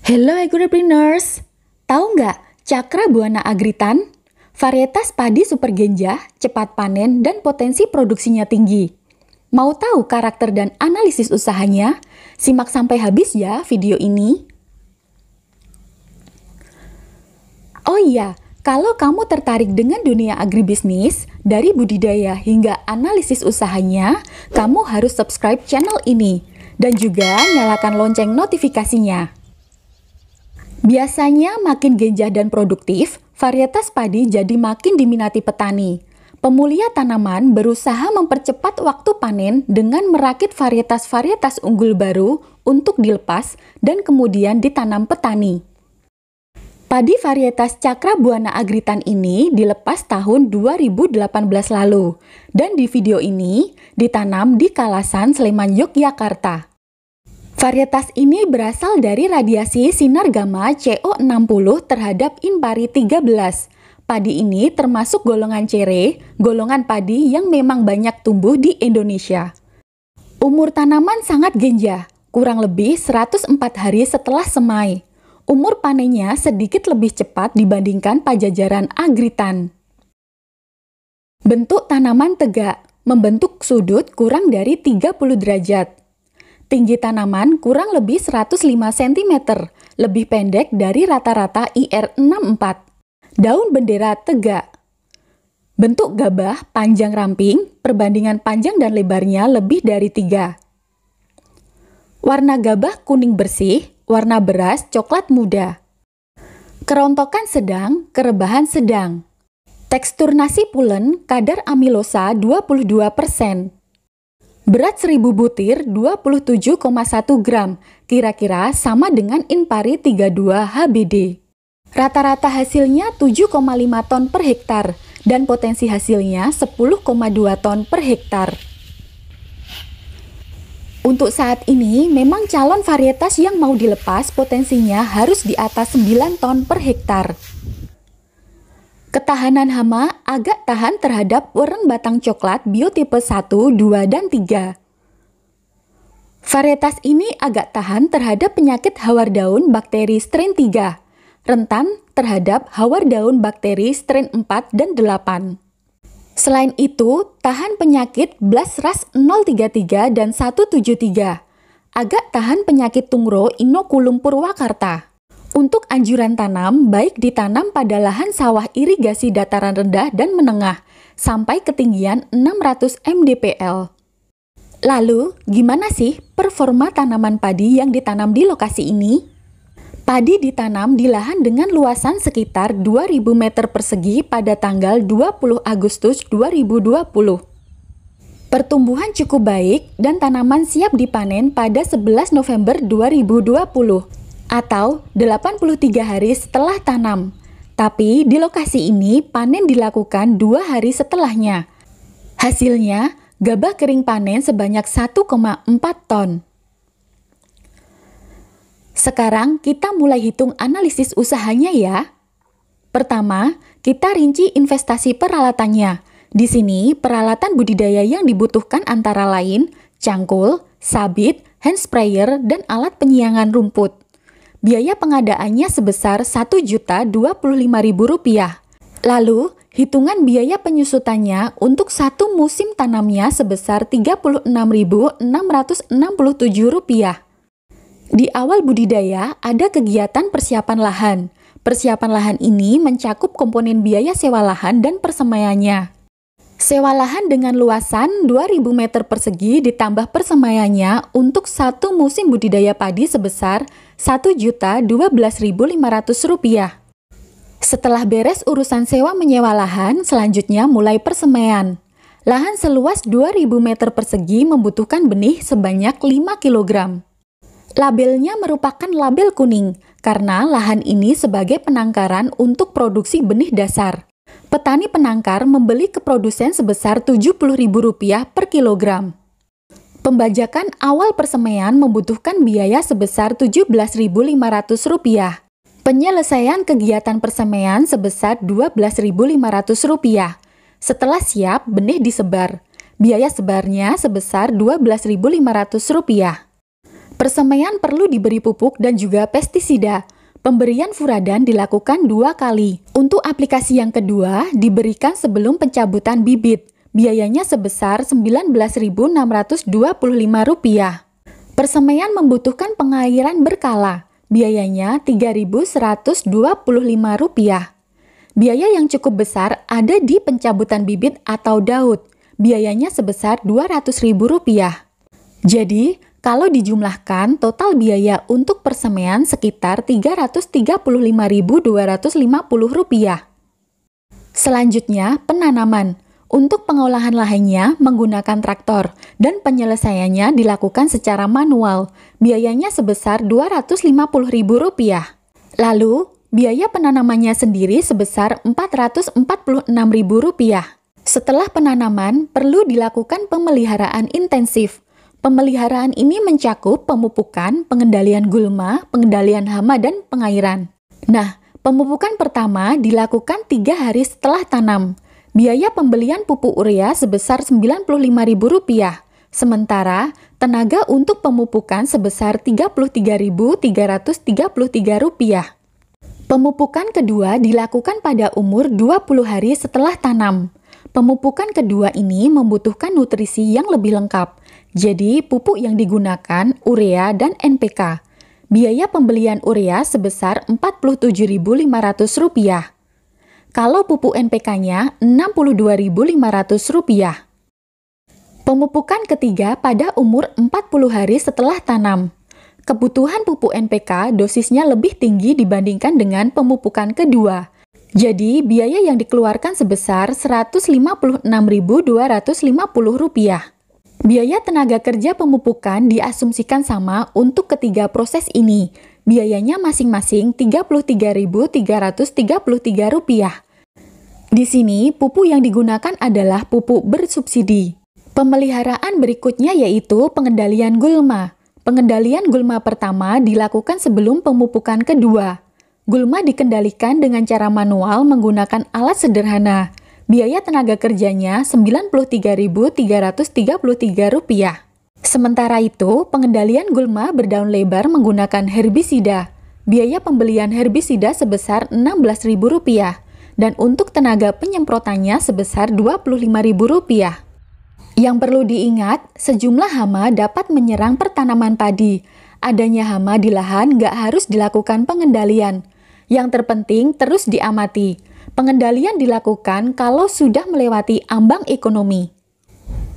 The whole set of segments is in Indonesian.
Hello agripreneurs, tahu nggak Cakra Buana Agritan? Varietas padi super genjah, cepat panen, dan potensi produksinya tinggi. Mau tahu karakter dan analisis usahanya? Simak sampai habis ya video ini. Oh iya, kalau kamu tertarik dengan dunia agribisnis, dari budidaya hingga analisis usahanya, kamu harus subscribe channel ini, dan juga nyalakan lonceng notifikasinya. Biasanya makin genjah dan produktif, varietas padi jadi makin diminati petani. Pemulia tanaman berusaha mempercepat waktu panen dengan merakit varietas-varietas unggul baru untuk dilepas dan kemudian ditanam petani. Padi varietas Cakra Buana Agritan ini dilepas tahun 2018 lalu, dan di video ini ditanam di Kalasan, Sleman, Yogyakarta. Varietas ini berasal dari radiasi sinar gamma CO60 terhadap Inpari 13. Padi ini termasuk golongan cere, golongan padi yang memang banyak tumbuh di Indonesia. Umur tanaman sangat genjah, kurang lebih 104 hari setelah semai. Umur panennya sedikit lebih cepat dibandingkan pajajaran Agritan. Bentuk tanaman tegak, membentuk sudut kurang dari 30 derajat. Tinggi tanaman kurang lebih 105 cm, lebih pendek dari rata-rata IR64. Daun bendera tegak. Bentuk gabah panjang ramping, perbandingan panjang dan lebarnya lebih dari 3. Warna gabah kuning bersih, warna beras coklat muda. Kerontokan sedang, kerebahan sedang. Tekstur nasi pulen, kadar amilosa 22%. Berat 1000 butir 27,1 gram, kira-kira sama dengan Inpari 32 HBD. Rata-rata hasilnya 7,5 ton per hektar dan potensi hasilnya 10,2 ton per hektar. Untuk saat ini, memang calon varietas yang mau dilepas potensinya harus di atas 9 ton per hektar. Ketahanan hama agak tahan terhadap weren batang coklat biotipe 1, 2, dan 3. Varietas ini agak tahan terhadap penyakit hawar daun bakteri strain 3, rentan terhadap hawar daun bakteri strain 4 dan 8. Selain itu, tahan penyakit Blast Rust 033 dan 173, agak tahan penyakit tungro inokulum Purwakarta. Untuk anjuran tanam, baik ditanam pada lahan sawah irigasi dataran rendah dan menengah, sampai ketinggian 600 mdpl. Lalu, gimana sih performa tanaman padi yang ditanam di lokasi ini? Padi ditanam di lahan dengan luasan sekitar 2000 meter persegi pada tanggal 20 Agustus 2020. Pertumbuhan cukup baik dan tanaman siap dipanen pada 11 November 2020. Atau 83 hari setelah tanam. Tapi di lokasi ini panen dilakukan 2 hari setelahnya. Hasilnya, gabah kering panen sebanyak 1,4 ton. Sekarang kita mulai hitung analisis usahanya ya. Pertama, kita rinci investasi peralatannya. Di sini, peralatan budidaya yang dibutuhkan antara lain cangkul, sabit, hand sprayer, dan alat penyiangan rumput. Biaya pengadaannya sebesar Rp1.025.000. Lalu, hitungan biaya penyusutannya untuk satu musim tanamnya sebesar Rp36.667. Di awal budidaya, ada kegiatan persiapan lahan. Persiapan lahan ini mencakup komponen biaya sewa lahan dan persemaiannya. Sewa lahan dengan luasan 2000 meter persegi ditambah persemaiannya untuk satu musim budidaya padi sebesar Rp1.012.500. Setelah beres urusan sewa menyewa lahan, selanjutnya mulai persemaian. Lahan seluas 2000 meter persegi membutuhkan benih sebanyak 5 kg. Labelnya merupakan label kuning karena lahan ini sebagai penangkaran untuk produksi benih dasar. Petani penangkar membeli ke produsen sebesar Rp70.000 per kilogram. Pembajakan awal persemaian membutuhkan biaya sebesar Rp17.500. Penyelesaian kegiatan persemaian sebesar Rp12.500. Setelah siap, benih disebar. Biaya sebarnya sebesar Rp12.500. Persemaian perlu diberi pupuk dan juga pestisida. Pemberian furadan dilakukan 2 kali. Untuk aplikasi yang kedua, diberikan sebelum pencabutan bibit. Biayanya sebesar Rp19.625. Persemaian membutuhkan pengairan berkala. Biayanya Rp3.125. Biaya yang cukup besar ada di pencabutan bibit atau daun. Biayanya sebesar Rp200.000. Jadi, kalau dijumlahkan, total biaya untuk persemaian sekitar Rp335.250. Selanjutnya, penanaman. Untuk pengolahan lahannya menggunakan traktor dan penyelesaiannya dilakukan secara manual. Biayanya sebesar Rp250.000. Lalu, biaya penanamannya sendiri sebesar Rp446.000. Setelah penanaman, perlu dilakukan pemeliharaan intensif. Pemeliharaan ini mencakup pemupukan, pengendalian gulma, pengendalian hama, dan pengairan. Nah, pemupukan pertama dilakukan 3 hari setelah tanam. Biaya pembelian pupuk urea sebesar Rp95.000. Sementara, tenaga untuk pemupukan sebesar Rp33.333. Pemupukan kedua dilakukan pada umur 20 hari setelah tanam. Pemupukan kedua ini membutuhkan nutrisi yang lebih lengkap. Jadi, pupuk yang digunakan urea dan NPK. Biaya pembelian urea sebesar Rp47.500. Kalau pupuk NPK-nya Rp62.500. Pemupukan ketiga pada umur 40 hari setelah tanam. Kebutuhan pupuk NPK dosisnya lebih tinggi dibandingkan dengan pemupukan kedua. Jadi, biaya yang dikeluarkan sebesar Rp156.250. Biaya tenaga kerja pemupukan diasumsikan sama untuk ketiga proses ini. Biayanya masing-masing Rp33.333. Di sini, pupuk yang digunakan adalah pupuk bersubsidi. Pemeliharaan berikutnya yaitu pengendalian gulma. Pengendalian gulma pertama dilakukan sebelum pemupukan kedua. Gulma dikendalikan dengan cara manual menggunakan alat sederhana. Biaya tenaga kerjanya Rp93.333. Sementara itu, pengendalian gulma berdaun lebar menggunakan herbisida. Biaya pembelian herbisida sebesar Rp16.000 dan untuk tenaga penyemprotannya sebesar Rp25.000. Yang perlu diingat, sejumlah hama dapat menyerang pertanaman padi. Adanya hama di lahan nggak harus dilakukan pengendalian. Yang terpenting terus diamati. Pengendalian dilakukan kalau sudah melewati ambang ekonomi.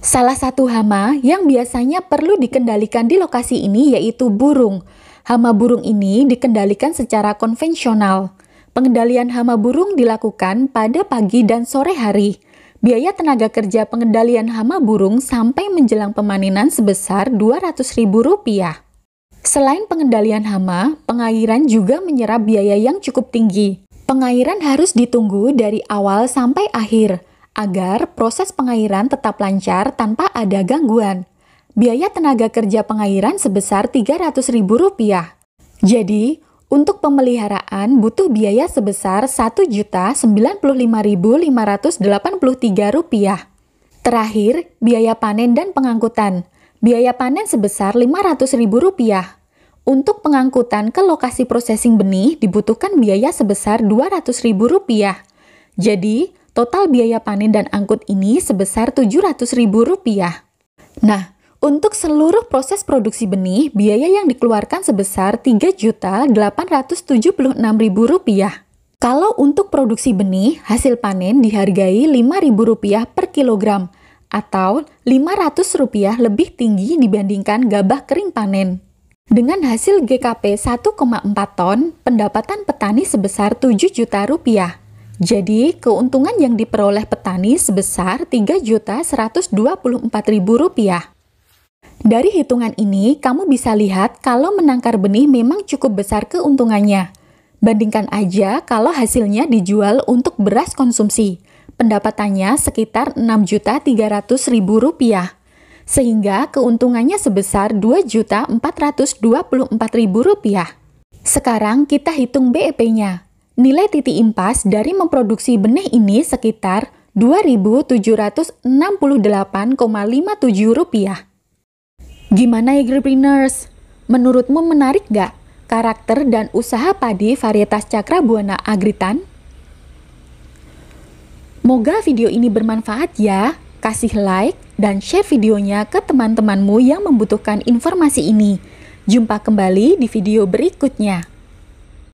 Salah satu hama yang biasanya perlu dikendalikan di lokasi ini yaitu burung. Hama burung ini dikendalikan secara konvensional. Pengendalian hama burung dilakukan pada pagi dan sore hari. Biaya tenaga kerja pengendalian hama burung sampai menjelang pemanenan sebesar Rp200.000. Selain pengendalian hama, pengairan juga menyerap biaya yang cukup tinggi. Pengairan harus ditunggu dari awal sampai akhir, agar proses pengairan tetap lancar tanpa ada gangguan. Biaya tenaga kerja pengairan sebesar Rp300.000. Jadi, untuk pemeliharaan butuh biaya sebesar Rp1.095.583. Terakhir, biaya panen dan pengangkutan. Biaya panen sebesar Rp500.000. Untuk pengangkutan ke lokasi prosesing benih dibutuhkan biaya sebesar Rp200.000. Jadi, total biaya panen dan angkut ini sebesar Rp700.000. Nah, untuk seluruh proses produksi benih, biaya yang dikeluarkan sebesar Rp3.876.000. Kalau untuk produksi benih, hasil panen dihargai Rp5.000 per kilogram, atau Rp500 lebih tinggi dibandingkan gabah kering panen. Dengan hasil GKP 1,4 ton, pendapatan petani sebesar Rp7 juta. Jadi, keuntungan yang diperoleh petani sebesar Rp3.124.000. Dari hitungan ini, kamu bisa lihat kalau menangkar benih memang cukup besar keuntungannya. Bandingkan aja kalau hasilnya dijual untuk beras konsumsi. Pendapatannya sekitar Rp6.300.000. Sehingga keuntungannya sebesar Rp2.424.000. Sekarang kita hitung BEP-nya. Nilai titik impas dari memproduksi benih ini sekitar Rp2.768,57. Gimana agripreneurs? Menurutmu menarik gak karakter dan usaha padi varietas Cakrabuana Agritan? Moga video ini bermanfaat ya. Kasih like dan share videonya ke teman-temanmu yang membutuhkan informasi ini. Jumpa kembali di video berikutnya.